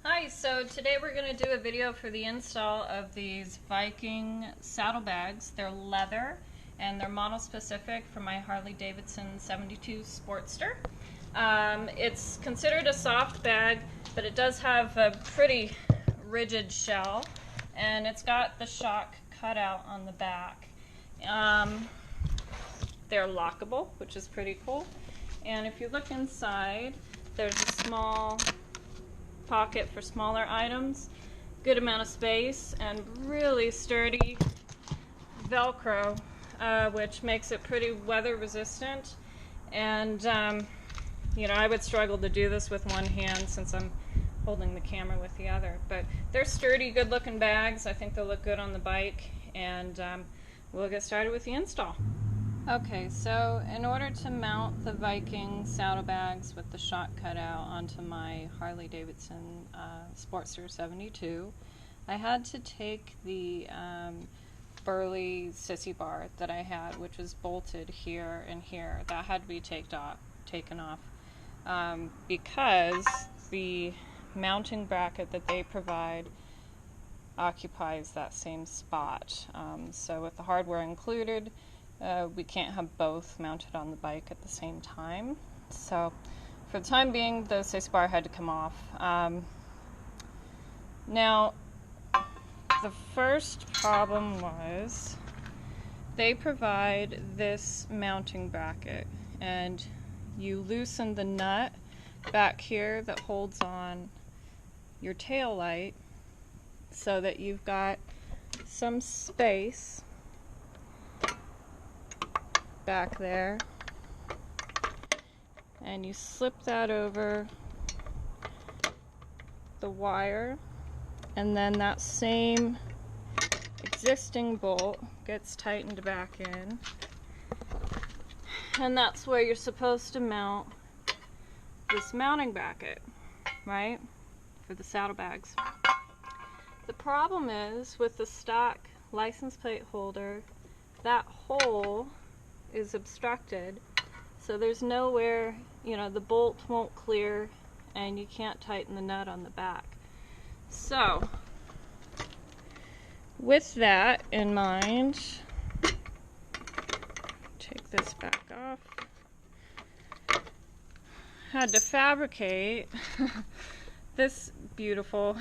Hi, so today we're going to do a video for the install of these Viking saddlebags. They're leather and they're model specific for my Harley 72 Sportster. It's considered a soft bag, but it does have a pretty rigid shell, and it's got the shock cut out on the back. They're lockable, which is pretty cool. And if you look inside, there's a small pocket for smaller items, good amount of space, and really sturdy Velcro, which makes it pretty weather resistant. And you know, I would struggle to do this with one hand since I'm holding the camera with the other, but they're sturdy, good looking bags. I think they'll look good on the bike, and we'll get started with the install. Okay, so in order to mount the Viking saddlebags with the shock cut out onto my Harley Sportster 72, I had to take the burly sissy bar that I had, which was bolted here and here. That had to be taken off because the mounting bracket that they provide occupies that same spot. So with the hardware included, we can't have both mounted on the bike at the same time. So for the time being, the sissy bar had to come off. Now, the first problem was they provide this mounting bracket, and you loosen the nut back here that holds on your tail light so that you've got some space back there, and you slip that over the wire, and then that same existing bolt gets tightened back in, and that's where you're supposed to mount this mounting bracket, right, for the saddlebags. The problem is with the stock license plate holder, that hole is obstructed, so there's nowhere, you know, the bolt won't clear and you can't tighten the nut on the back. So with that in mind, take this back off. Had to fabricate this beautiful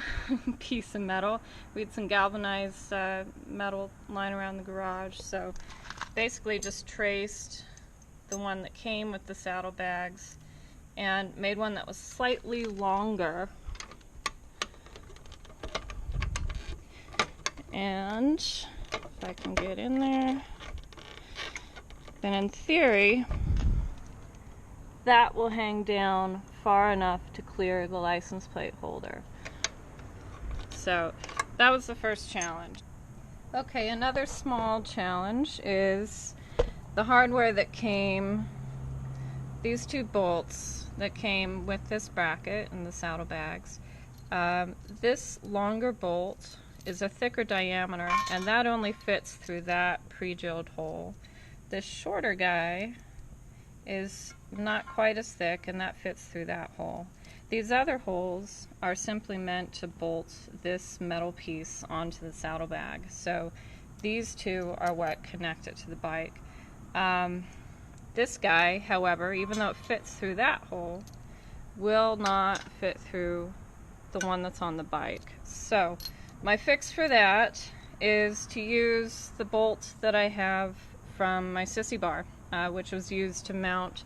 piece of metal. We had some galvanized metal lying around the garage, so basically just traced the one that came with the saddlebags and made one that was slightly longer. And if I can get in there, then in theory that will hang down far enough to clear the license plate holder. So that was the first challenge. Okay, another small challenge is the hardware that came, these two bolts that came with this bracket and the saddlebags. This longer bolt is a thicker diameter, and that only fits through that pre-drilled hole. This shorter guy is not quite as thick, and that fits through that hole. These other holes are simply meant to bolt this metal piece onto the saddlebag. So these two are what connect it to the bike. This guy, however, even though it fits through that hole, will not fit through the one that's on the bike. So my fix for that is to use the bolt that I have from my sissy bar, which was used to mount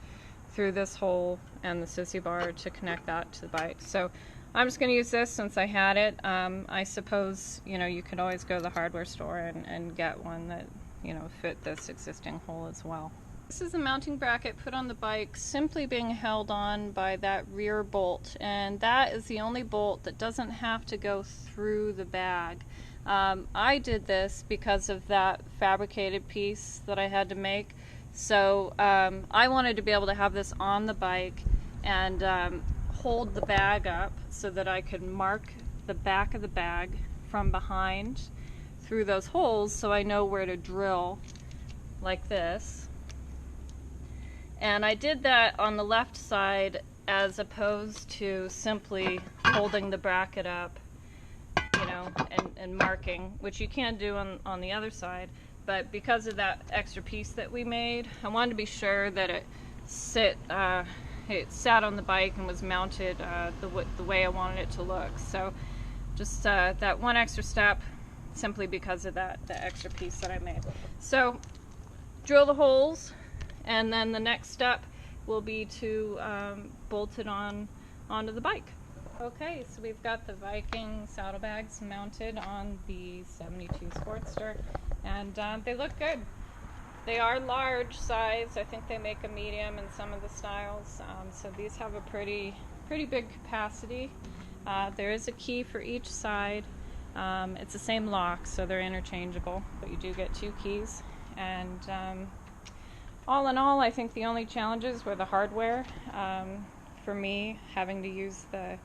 through this hole and the sissy bar to connect that to the bike. So I'm just going to use this since I had it. I suppose, you know, you could always go to the hardware store and get one that, you know, fit this existing hole as well. This is the mounting bracket put on the bike, simply being held on by that rear bolt, and that is the only bolt that doesn't have to go through the bag. I did this because of that fabricated piece that I had to make. So I wanted to be able to have this on the bike and hold the bag up so that I could mark the back of the bag from behind through those holes, so I know where to drill like this. And I did that on the left side as opposed to simply holding the bracket up, you know, and marking, which you can do on the other side. But because of that extra piece that we made, I wanted to be sure that it sat on the bike and was mounted the way I wanted it to look. So just that one extra step, simply because of the extra piece that I made. So drill the holes, and then the next step will be to bolt it onto the bike. Okay, so we've got the Viking saddlebags mounted on the 72 Sportster, and they look good. They are large size. I think they make a medium in some of the styles, so these have a pretty big capacity. There is a key for each side. It's the same lock, so they're interchangeable, but you do get 2 keys. And all in all, I think the only challenges were the hardware. For me, having to use the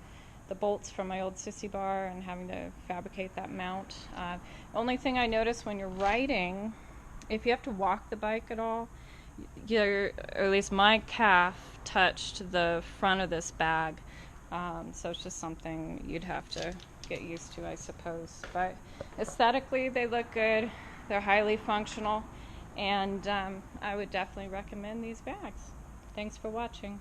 bolts from my old sissy bar and having to fabricate that mount. Only thing I noticed when you're riding, if you have to walk the bike at all, or at least my calf touched the front of this bag. So it's just something you'd have to get used to, I suppose. But aesthetically, they look good. They're highly functional, and I would definitely recommend these bags. Thanks for watching.